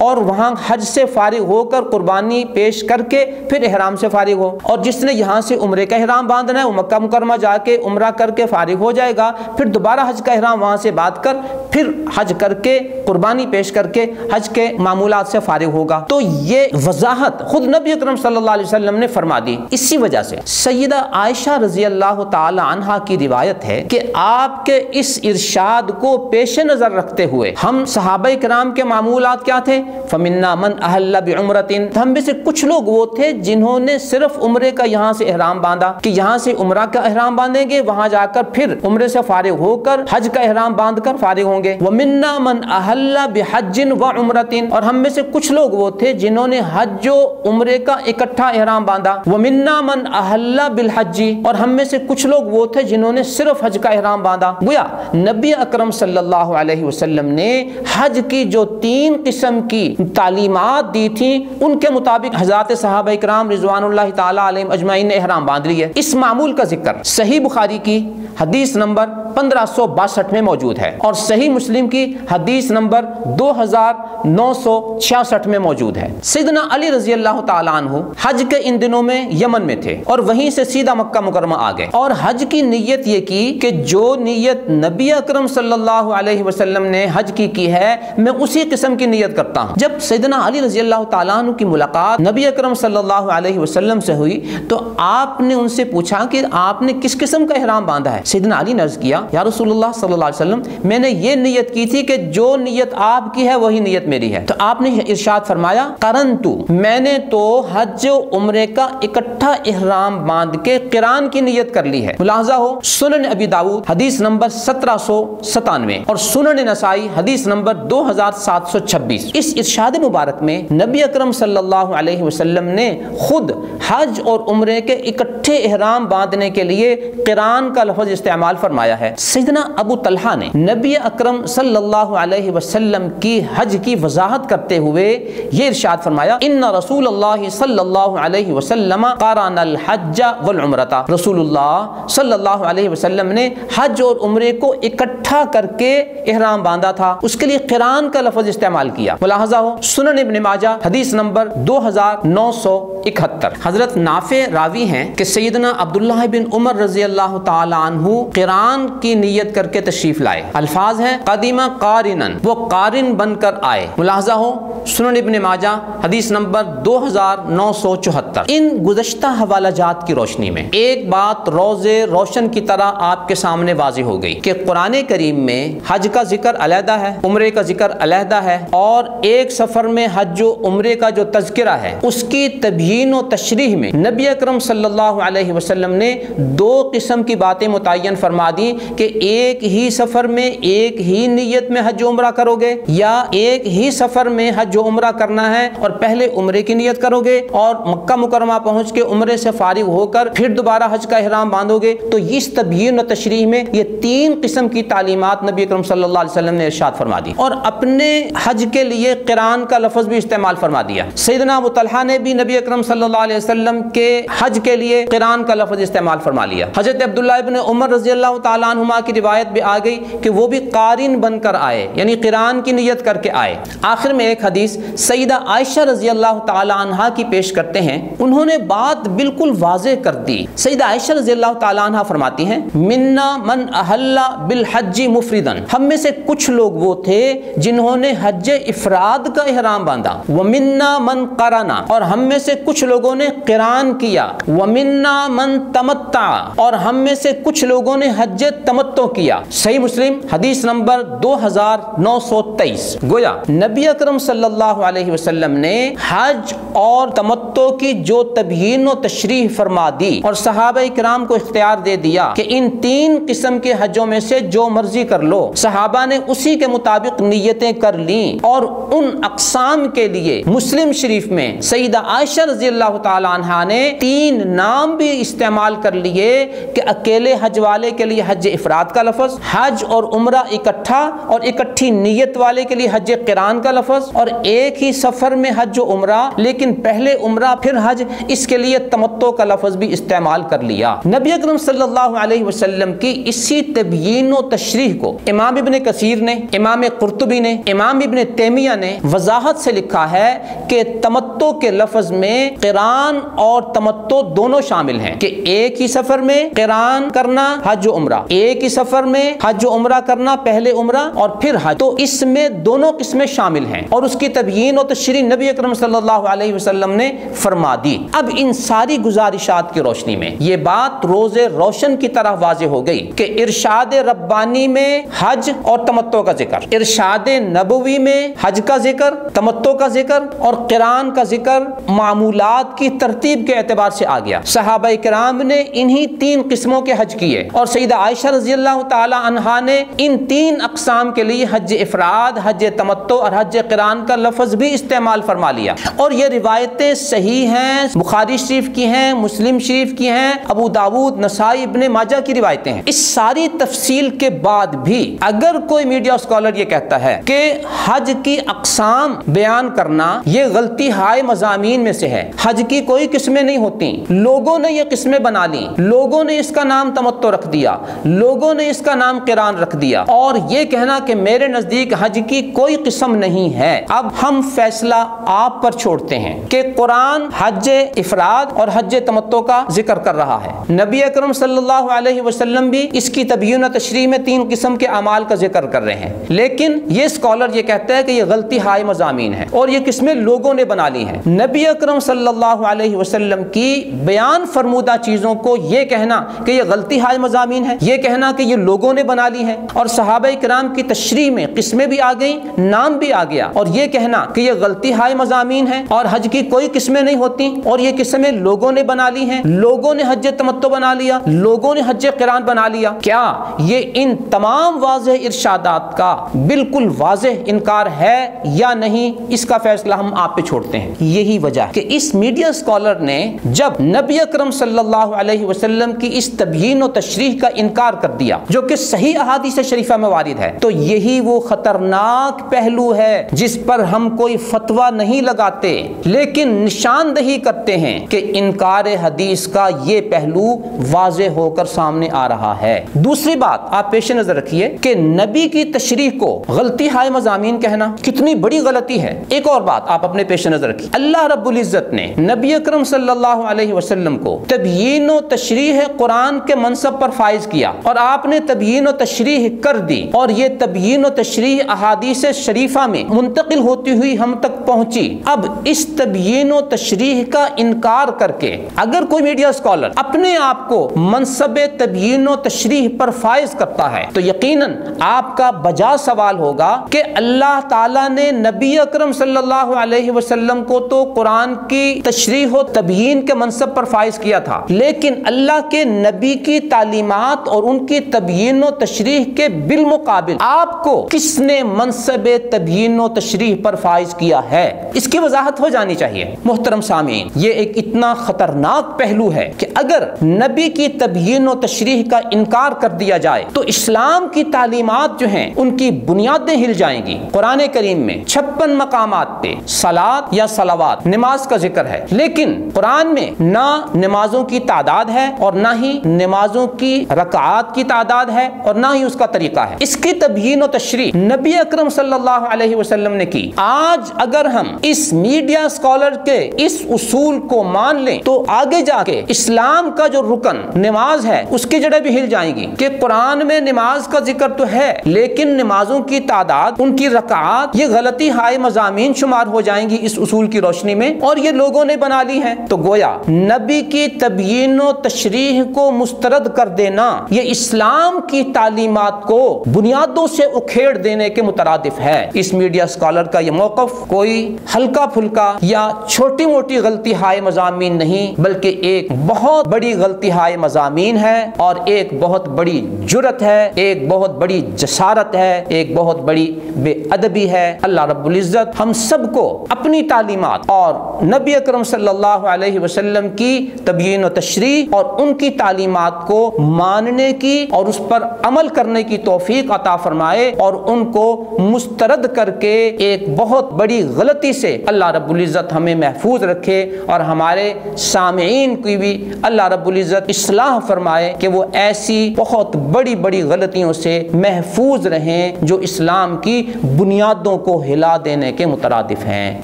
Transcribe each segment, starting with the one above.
اور وہاں حج سے فارغ ہو کر قربانی پیش کر کے پھر احرام سے فارغ ہو، اور جس نے یہاں سے عمرے کا احرام باندھنا ہے وہ مکہ مکرمہ جا کے عمرہ کر کے فارغ ہو جائے گا، پھر دوبارہ حج کا احرام وہاں سے باندھ کر پھر حج کر کے قربانی پیش کر کے حج کے معمولات سے فارغ ہوگا۔ تو یہ وضاحت خود نبی اکرم صلی اللہ علیہ وسلم نے فرما دی۔ اسی وجہ سے سیدہ عائشہ رضی اللہ تعالی عنہا کی روایت ہے کہ آپ کے اس ارشاد کو پیش نظر رکھتے ہوئے ہم صحابہ کرام کے معمولات کیا تھے؟ فمنا من احل بعمرۃ، ہم میں سے کچھ لوگ وہ تھے جنہوں نے صرف عمرے کا یہاں سے احرام باندھا کہ یہاں سے عمرہ کا احرام باندھیں گے، وہاں جا کر پھر عمرے سے فارغ ہو کر حج کا احرام باندھ کر فارغ ہوں گے۔ ومنا من احل بحج وعمرۃ، اور ہم میں سے کچھ لوگ وہ تھے جنہوں نے حج و عمرے کا اکٹھا احرام باندھا۔ ومنا من احل بالحج، اور ہم میں سے کچھ لوگ وہ تھے جنہوں نے صرف حج کا احرام باندھا۔ گویا نبی اکرم صلی اللہ علیہ وسلم نے حج کی جو 3 قسم کی تعلیمات دی تھیں ان کے مطابق حضرات صحابہ کرام رضوان اللہ تعالی علیہم اجمعین نے احرام باندھ لیا ہے۔ اس معمول کا ذکر صحیح بخاری کی حدیث نمبر 1562 میں موجود ہے اور صحیح مسلم کی حدیث نمبر 2966 میں موجود ہے۔ سیدنا علی رضی اللہ تعالیٰ عنہ حج کے ان دنوں میں یمن میں تھے اور وہیں سے سیدھا مکہ مکرمہ آ گئے اور حج کی نیت یہ کی کہ جو نیت نبی اکرم صلی اللہ علیہ وسلم نے حج کی ہے میں اسی قسم کی نیت کرتا ہوں۔ جب سیدنا علی رضی اللہ تعالیٰ عنہ کی ملاقات نبی اکرم صلی اللہ علیہ وسلم سے ہوئی تو آپ نے ان سے پوچھا کہ آپ نے کس قسم کا احرام باندھا ہے؟ سیدنا علی نے عرض کیا یا رسول اللہ صلی اللہ علیہ وسلم میں نے یہ نیت کی تھی کہ جو نیت آپ کی ہے وہی نیت میری ہے۔ تو آپ نے ارشاد فرمایا قرنتو، میں نے تو حج و عمرے کا اکٹھا احرام باندھ کے قران کی نیت کر لی ہے۔ ملاحظہ ہو سنن ابی داؤد حدیث نمبر 1797 اور سنن نسائی حدیث نمبر 2726۔ اس ارشاد مبارک میں نبی اکرم صلی اللہ علیہ وسلم نے خود حج اور عمرے کے اکٹھے احرام باندھنے کے لیے قران کا لفظ استعمال فرمایا ہے۔ سیدنا ابو طلحہ نے نبی اکرم صلی اللہ علیہ وسلم کی حج کی وضاحت کرتے ہوئے یہ ارشاد فرمایا ان رسول اللہ صلی اللہ علیہ وسلم قارن الحج والعمرۃ، رسول اللہ صلی اللہ علیہ وسلم نے حج اور عمرے کو اکٹھا کر کے احرام باندھا تھا، اس کے لیے قران کا لفظ استعمال کیا۔ ملاحظہ ہو سنن ابن ماجہ حدیث نمبر 2971۔ حضرت نافع راوی ہیں کہ سیدنا عبداللہ بن عمر رضی اللہ تعالی عنہ قران کی نیت کر کے تشریف لائے۔ الفاظ ہیں قدیمہ قارنن، وہ قارن بن کر آئے۔ ملاحظہ ہو سنن ابن ماجہ حدیث نمبر 2974۔ ان گزشتہ حوالہ جات کی روشنی میں ایک بات روزے روشن کی طرح آپ کے سامنے واضح ہو گئی کہ قرآن کریم میں حج کا ذکر علیحدہ ہے، عمرے کا ذکر علیحدہ ہے، اور ایک سفر میں حج و عمرے کا جو تذکرہ ہے اس کی تبیین و تشریح میں نبی اکرم صلی اللہ علیہ وسلم نے 2 قسم کی باتیں متعین فرما دی کہ ایک ہی سفر میں ایک ہی نیت میں حج و عمرہ کرو گے یا ایک ہی سفر میں حج و عمرہ کرنا ہے اور پہلے عمرے کی نیت کرو گے اور مکہ مکرمہ پہنچ کے عمرے سے فارغ ہو کر پھر دوبارہ حج کا احرام باندھو گے۔ تو اس تبیین و تشریح میں یہ 3 قسم کی تعلیمات نبی اکرم صلی اللہ علیہ وسلم نے ارشاد فرما دی اور اپنے حج کے لیے قران کا لفظ بھی استعمال فرما دیا۔ سیدنا ابو طلحہ نے بھی نبی اکرم صلی اللہ علیہ وسلم کے حج کے لیے قران کا لفظ استعمال فرما لیا۔ حضرت عبداللہ ابن عمر رضی اللہ تعالیٰ عنہما کی روایت بھی آ گئی کہ وہ بھی قارن بن کر آئے، یعنی قران کی نیت کر کے آئے۔ آخر میں ایک حدیث سیدہ عائشہ رضی اللہ تعالیٰ عنہا کی پیش کرتے ہیں، انہوں نے بات بالکل واضح کر دی۔ سیدہ عائشہ رضی اللہ تعالیٰ عنہا فرماتی ہیں منا من احل بالحج مفردا، ہم میں سے کچھ لوگ وہ تھے جنہوں نے حج افراد کا احرام باندھا، ومنا من قرنا، اور ہم میں سے کچھ لوگوں نے قران کیا، ومنا من تمتع، اور ہم میں سے کچھ لوگوں نے حج تمتع کیا۔ صحیح مسلم حدیث نمبر 2923۔ گویا نبی اکرم صلی اللہ علیہ وسلم نے حج اور تمتع کی جو تبیین و تشریح فرما دی اور صحابہ کرام کو اختیار دے دیا کہ ان 3 قسم کے حجوں میں سے جو مرضی کر لو، صحابہ نے اسی کے مطابق نیتیں کر لیں اور ان اقسام کے لیے مسلم شریف میں سیدہ عائشہ رضی اللہ تعالی عنہا نے 3 نام بھی استعمال کر لیے کہ اکیلے حج والے کے لیے حج افراد کا لفظ، حج اور عمرہ اکٹھا اور اکٹھی نیت والے کے لیے حج قران کا لفظ، اور ایک ہی سفر میں حج و عمرہ لیکن پہلے عمرہ پھر حج، اس کے لیے تمتع کا لفظ بھی استعمال کر لیا۔ نبی اکرم صلی اللہ علیہ وسلم کی اسی تبیین و تشریح کو امام ابن کثیر نے، امام قرطبی قرطبی نے، امام ابن تیمیہ نے وضاحت سے لکھا ہے کہ تمتع کے لفظ میں قران اور تمتع دونوں شامل ہیں، کہ ایک ہی سفر میں قران کرنا حج و عمرہ، ایک ہی سفر میں حج و عمرہ کرنا، پہلے عمرہ اور پھر حج، تو اس میں دونوں قسمیں شامل ہیں، اور اس کی تبیین و تشریح نبی اکرم صلی اللہ علیہ وسلم نے فرما دی۔ اب ان ساری گزارشات کی روشنی میں یہ بات روز روشن کی طرح واضح ہو گئی کہ ارشاد ربانی میں حج اور تمتع کا ذکر، ارشاد نبوی میں حج کا ذکر، تمتع کا ذکر اور قران کا ذکر معمولات کی ترتیب کے اعتبار سے آ گیا۔ صحابہ کرام نے انہی تین قسموں کے حج کیے، اور سیدہ عائشہ رضی اللہ تعالی عنہا نے ان تین اقسام کے لیے حج افراد، حج تمتع اور حج قران کا لفظ بھی استعمال فرما لیا، اور یہ روایتیں صحیح ہیں، بخاری شریف کی ہیں، مسلم شریف کی ہیں، ابو داود، نسائی، ابن ماجہ کی روایتیں ہیں۔ اس ساری تفصیل کے بعد بھی اگر کوئی میڈیا اسکالر یہ کہتا ہے کہ حج کی اقسام بیان کرنا یہ غلطی ہائے مضامین میں سے ہے، حج کی کوئی قسمیں نہیں ہوتی، لوگوں نے یہ قسمیں بنا لی، لوگوں نے اس کا نام تمتع رکھ دیا، لوگوں نے اس کا نام قران رکھ دیا، اور یہ کہنا کہ میرے نزدیک حج کی کوئی قسم نہیں ہے، اب ہم فیصلہ آپ پر چھوڑتے ہیں کہ قرآن حج افراد اور حج تمتع کا ذکر کر رہا ہے، نبی اکرم صلی اللہ علیہ وسلم بھی اس کی تبیین و تشریح میں تین قسم کے اعمال کا ذکر کر رہے ہیں، لیکن یہ اسکالر یہ کہتا ہے کہ یہ غلطی ہائے مضامین ہے اور یہ قسمیں لوگوں نے بنا لی ہیں۔ نبی اکرم صلی اللہ علیہ وسلم کی بیان فرمودہ چیزوں کو یہ کہنا کہ یہ غلطی ہائے مضامین ہے، یہ کہنا کہ یہ لوگوں نے بنا لی ہیں، اور صحابہ کرام کی تشریح میں قسمیں بھی آ گئیں، نام بھی آ گیا، اور یہ کہنا کہ یہ غلطی ہائے مضامین ہے اور حج کی کوئی قسمیں نہیں ہوتی اور یہ قسمیں لوگوں نے بنا لی ہیں، لوگوں نے حج تمتع بنا لیا، لوگوں نے حج قران بنا لیا، کیا یہ ان تمام واضح ارشادات کا بالکل واضح انکار ہے یا نہیں؟ اس کا فیصلہ ہم آپ پہ چھوڑتے ہیں۔ یہی وجہ ہے کہ اس میڈیا اسکالر نے جب نبی اکرم صلی اللہ علیہ وسلم کی اس تبیین و تشریح کا انکار کر دیا جو کہ صحیح احادیث شریفہ میں وارد ہے، تو یہی وہ خطرناک پہلو ہے جس پر ہم کوئی فتویٰ نہیں لگاتے لیکن نشاندہی کرتے ہیں کہ انکار حدیث کا یہ پہلو واضح ہو کر سامنے آ رہا ہے۔ دوسری بات آپ پیش نظر رکھیے کہ نبی کی تشریح کو غلطی ہائے مضامین کہنا کتنی بڑی غلطی ہے۔ ایک اور بات آپ اپنے پیش نظر رکھیے، اللہ رب العزت نے نبی اکرم صلی اللہ علیہ وسلم کو تبیین و تشریح قرآن کے منصب پر فائز کیا اور آپ نے تبیین و تشریح کر دی، اور یہ تبیین و تشریح احادیث شریفہ میں منتقل ہوتی ہوئی ہم تک پہنچی۔ اب اس تبیین و تشریح کا انکار کر کے اگر کوئی میڈیا اسکالر اپنے آپ کو منصب تبیین و تشریح پر فائز کرتا ہے تو یقیناً آپ کا بجا سوال ہوگا کہ اللہ تعالیٰ نے نبی اکرم صلی اللہ علیہ وسلم کو تو قرآن کی تشریح و تبیین کے منصب پر فائز کیا تھا، لیکن اللہ کے نبی کی تعلیمات اور ان کی تبیین و تشریح کے بالمقابل آپ کو کس نے منصب تبیین و تشریح پر فائز کیا ہے؟ اس کی وضاحت ہو جانی چاہیے۔ محترم سامعین، یہ ایک اتنا خطرناک پہلو ہے کہ اگر نبی کی تبیین و تشریح کا انکار کر دیا جائے تو اسلام کی تعلیمات جو ہیں ان کی بنیادیں ہل جائیں گی۔ قرآن کریم میں 56 مقامات پہ صلاۃ یا صلوات نماز کا ذکر ہے، لیکن قرآن میں نہ نمازوں کی تعداد ہے اور نہ ہی نمازوں کی رکعات کی تعداد ہے اور نہ ہی اس کا طریقہ ہے۔ اس کی تبیین و تشریح نبی اکرم صلی اللہ علیہ وسلم نے کی۔ آج اگر ہم اس میڈیا اسکالر کے اس اصول کو مان لیں تو آگے جا کے اسلام کا جو رکن نماز ہے اس کی جڑیں بھی ہل جائیں گی کہ قرآن میں نماز کا ذکر تو ہے لیکن نمازوں کی تعداد، ان کی رکعات یہ غلطی ہائے مضامین شمار ہو جائیں گی اس اصول کی روشنی میں، اور یہ لوگوں نے بنا لی ہیں۔ تو گویا نبی کی تبیین و تشریح کو مسترد کر دینا یہ اسلام کی تعلیمات کو بنیادوں سے اکھیڑ دینے کے مترادف ہے۔ اس میڈیا اسکالر کا یہ موقف کوئی ہلکا پھلکا یا چھوٹی موٹی غلطی ہائے مضامین نہیں بلکہ ایک بہت بڑی غلطی ہائے مضامین ہے اور ایک بہت بڑی جرت ہے، ایک بہت بڑی جسارت ہے، ایک بہت بڑی بے ادبی ہے۔ اللہ رب العزت ہم سب کو اپنی تعلیمات اور نبی اکرم صلی اللہ علیہ وسلم کی تبیین و تشریح اور ان کی تعلیمات کو ماننے کی اور اس پر عمل کرنے کی توفیق عطا فرمائے اور ان کو مسترد کر کے ایک بہت بڑی غلطی سے اللہ رب العزت ہمیں محفوظ رکھے اور ہمارے سامعین کی بھی اللہ رب العزت اصلاح فرمائے کہ وہ ایسی بہت بڑی بڑی غلطیوں سے محفوظ رہیں جو اسلام اسلام کی بنیادوں کو ہلا دینے کے مترادف ہیں۔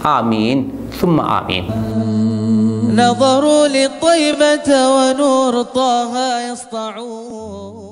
آمین ثم آمین۔ نظروا للطيبة ونور طه يسطعون